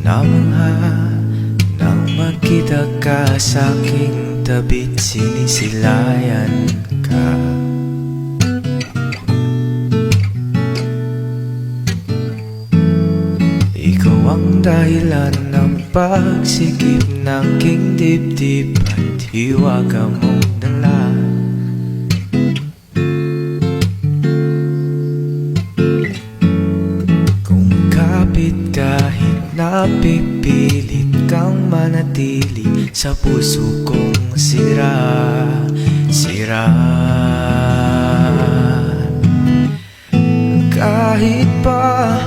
Namangha nang makita ka sa'king tabi't sinisilayan ka. Ikaw ang dahilan ng pagsikip ng king dibdib at hiwaga mong dala. Kung kapit kahit napipilit kang manatili sa puso kong sira. Kahit pa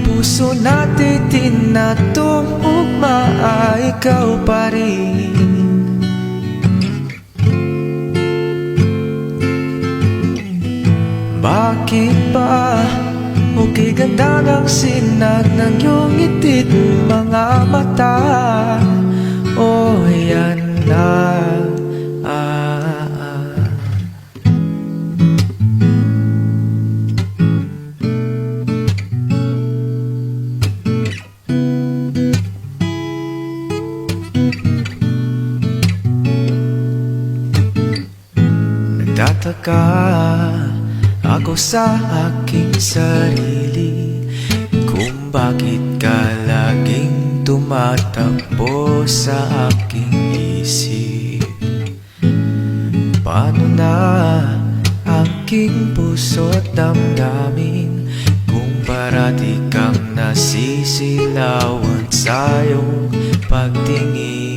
puso natin tinatugma, ikaw pa rin. Bakit ba okay ganda ng sinag ng iyong itit mga mata? Oh, yan na. Nagtataka ako sa aking sarili kung bakit ka laging tumatakbo sa aking isip. Paano na aking puso't damdamin kung parati kang nasisilawan sa iyong pagtingin?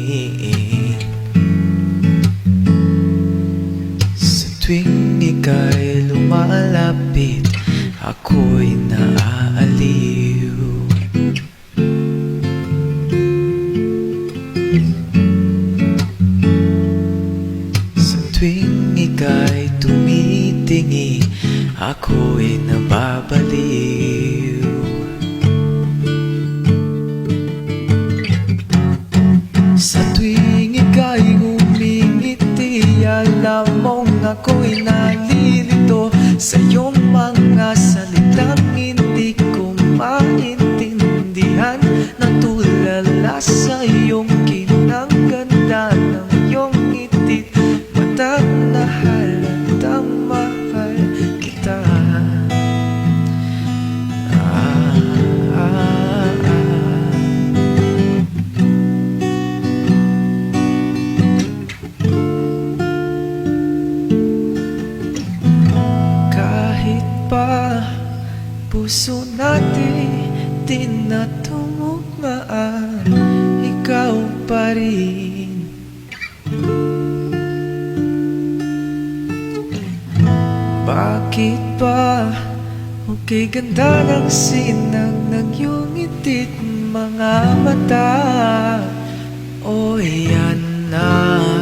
Sa tuwing ika'y lumalapit, ako'y naaaliw. Sa tuwing ika'y tumitingi, ako'y nababaliw. Sa tuwing ika'y ngumingiti, alam mong ako'y nalilito sa iyong mga salitang hindi ko maintindihan. Natulala sa iyong kinang ganda ng iyong itit, matang na halatang mahal kita. Puso natin tinatugmaan, ikaw pa rin. Bakit ba okay ganda ng sinag ng iyong itit mga mata? O yan na.